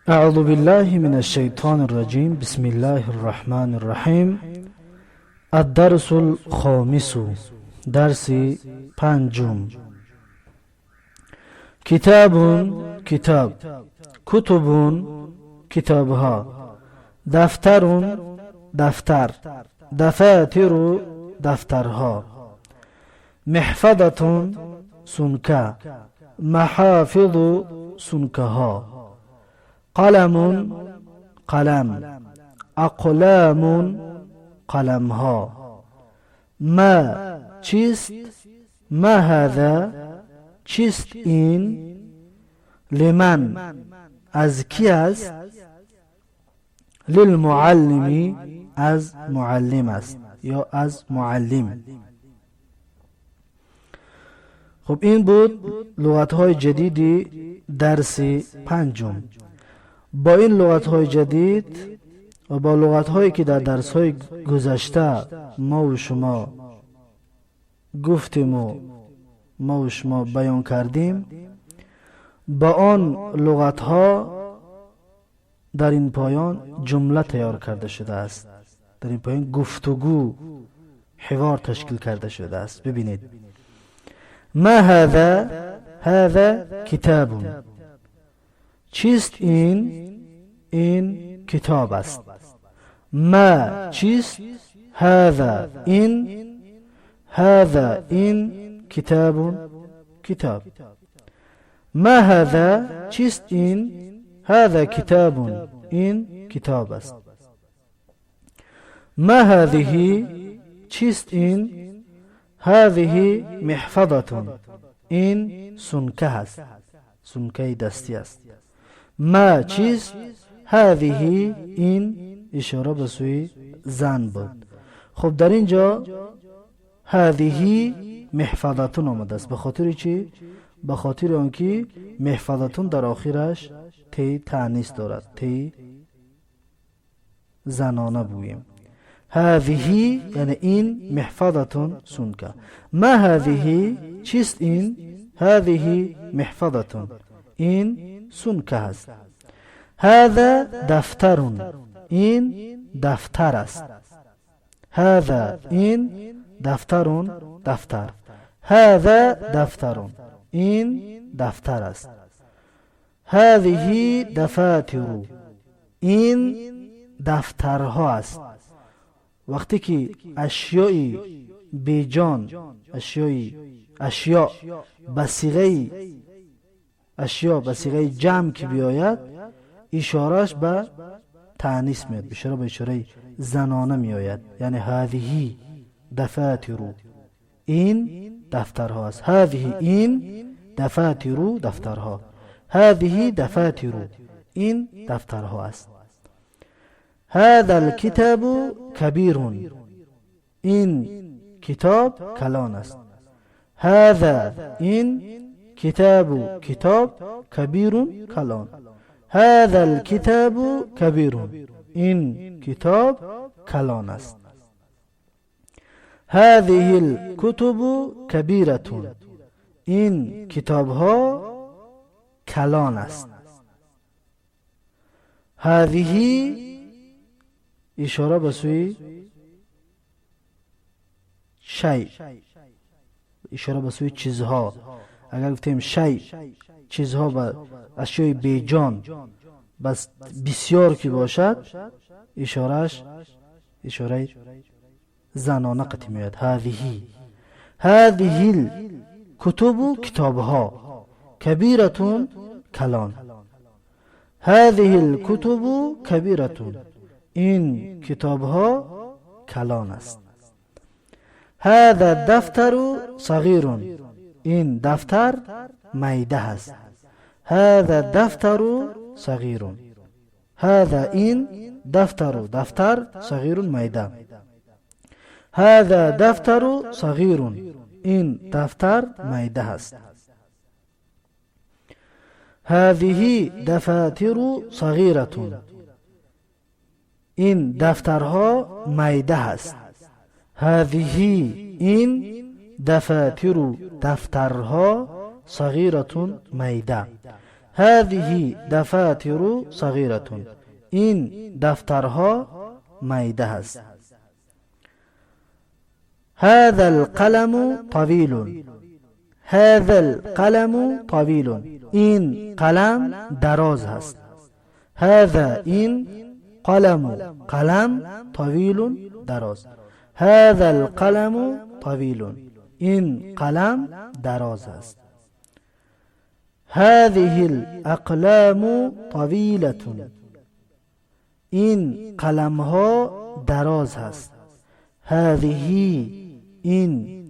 اعوذ بالله من الشیطان الرجیم. بسم الله الرحمن الرحیم. الدرس الخامس، درس پنجم. کتاب، کتاب. کتب، کتابها. دفتر، دفتر. دفاتر، دفترها. محفظة، سنکه. محافظ، سنکه ها. قلم، قلم. اقلام، قلم ها. ما، چیست؟ ما هذا، چیست این؟ لمن، از کی است؟ للمعلم، از معلم است یا از معلم. خب این بود لغت‌های جدیدی درس پنجم. با این لغت‌های جدید و با لغت‌هایی که در درس‌های گذشته ما و شما گفتیم و ما و شما بیان کردیم، با آن لغت‌ها در این پایان جمله تیار کرده شده است. در این پایان گفتگو، حوار تشکیل کرده شده است. ببینید: ما هذا، هذا کتاب. چیست این؟ این کتاب است. ما، چیست؟ هذا، این. هذا، این. کتاب، کتاب. ما هذا، چیست این؟ هذا کتاب، این کتاب است. ما هذه، چیست این؟ هذه محفظة، این سنکه است، سنکه دستی است. ما، چیست؟ هذه، این. اشاره به سوی زن بود. خب در اینجا هذه محفظة آمده است. به خاطر چی؟ به خاطر آنکه محفظة در آخرش تی تانیث دارد، تی زنانه بوییم. هذه یعنی این، محفظة سنکه. ما هذه، چیست این؟ هذه محفظة، این سنکه است. هذا دفتر، این دفتر است. هذا، این. دفتر، دفتر. هذا دفتر، این دفتر است. هذه دفاتر، این دفترها است. وقتی که اشیای بیجان، اشیا به صیغه جمع که بیاید، اشارهش به تانیث میاد، اشاره به اشاره زنانه میآید. یعنی هذه دفاتر، این دفترها است. هذه، این. دفاتر، دفترها. هذه دفاتر، این دفترها است. هذا الكتاب کبیر، این کتاب کلان است. هذا، این. کتاب، کتاب. کبیر، کلان. هذا الكتاب کبیر، این کتاب کلان است. هذه الكتب کبیرة، این کتابها کلان است. هذه اشاره به سوی شیء، اشاره به سوی چیزها. اگر گفتیم شیء، چیزها به اشیای بیجان بس بسیار که باشد، اشارهش اشاره زنانه قطعی میاد. هذه الکتب، کتابها. کبیرة، کلان. هذه الکتب کبیرة، این کتابها کلان است. هذا الدفتر صغیر، این دفتر میده است. هذا الدفتر صغیر. هذا، این. دفتر صغیر، میده. هذا دفتر صغیر، این دفتر میده است. هذه دفاتر صغیرة، این دفترها میده است. هذه، این. دفاتر، دفترها. صغیرة، میده. هذه دفاتر صغيرة. این دفترها میده است. هذا القلم طويل. هذا القلم طويل. این قلم دراز است. هذا این قلم طويل دراز. هذا القلم طويل. این قلم دراز است. هذه الاقلام طويلة. این قلم ها دراز هست. هذه این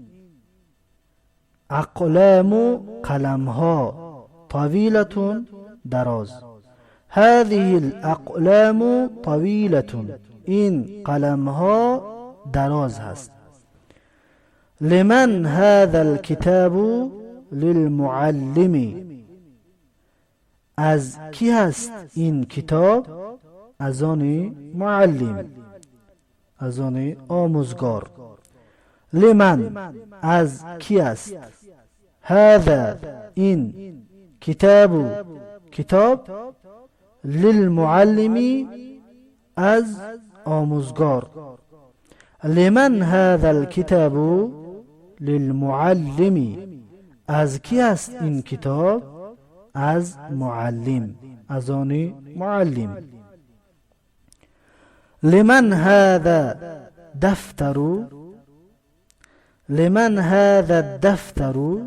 اقلام قلم ها طويلة دراز. هذه الاقلام طويلة. این قلم ها دراز هست. لمن هذا الكتاب؟ للمعلم. از کی هست این کتاب؟ از آن معلم، از آن آموزگار. لمن از کی است؟ هذا این کتاب للمعلم از آموزگار. لمن هذا الكتاب؟ للمعلم. از کی است این کتاب؟ از معلم، از آن معلم. لمن هذا دفتر؟ لمن هذا الدفتر؟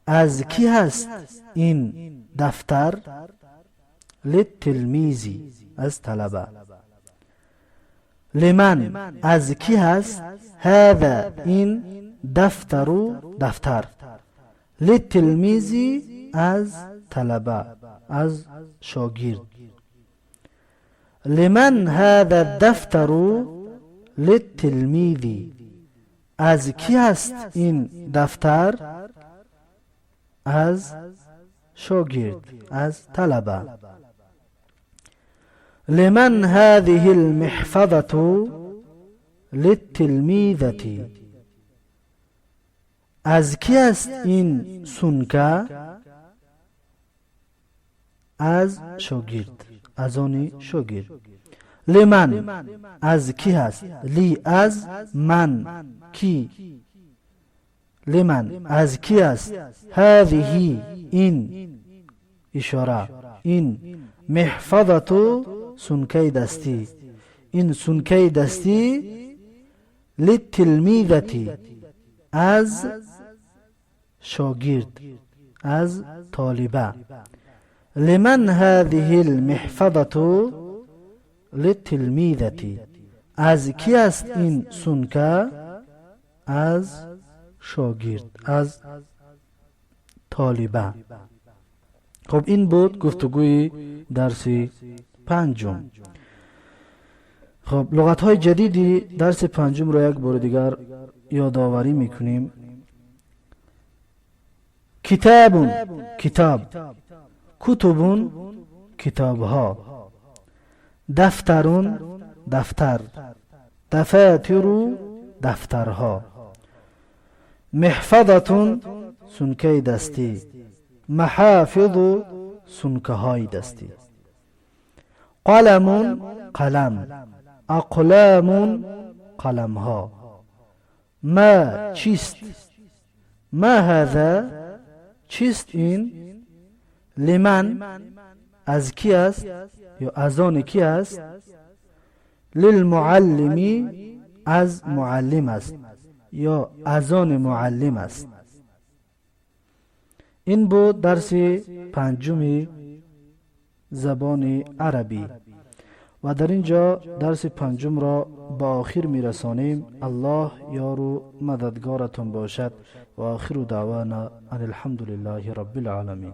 از کی هست این دفتر؟ للتلمیذ، از طلبه. لمن از کی هست؟ هذا این دفتر. للتلمیذ از طلبه، از شاگرد. لمن هذا الدفتر؟ للتلمیذ. از کی هست این دفتر؟ از شاگرد، از طلبه. لمن هذه المحفظة؟ للتلمیذة. از کی است این سونکه؟ از شاگرد، از آن شاگرد. لمن از کی هست؟ لی از من کی. لمن از کی است؟ هذه این اشاره، این محفظة سونکه دستی. این سونکه دستی للتلمیذة از شاگرد، از طالبه. لمن هذه المحفظة؟ للتلمیذة. از کی است این سونکه؟ از شاگرد، از طالبه. خب این بود گفتگوی درس پنجم. خب لغت های جدیدی درس پنجم را یک بار دیگر یادآوری میکنیم. کتاب، کتاب. کتب، کتاب ها. دفتر، دفتر. دفاتر، دفترها. محفظة سنکه دستی. محافظ سنکه های دستی. قلم، قلم. اقلام قلم ها. ما چیست؟ ما هذا چیست این؟ لمن از کی است یا از آن کی است؟ للمعلمی از معلم است یا از آن معلم است. این بود درس پنجم زبان عربی و در اینجا درس پنجم را به آخر میرسانیم. الله یار و مددگارتون باشد و آخر دعوانا ان الحمد لله رب العالمین.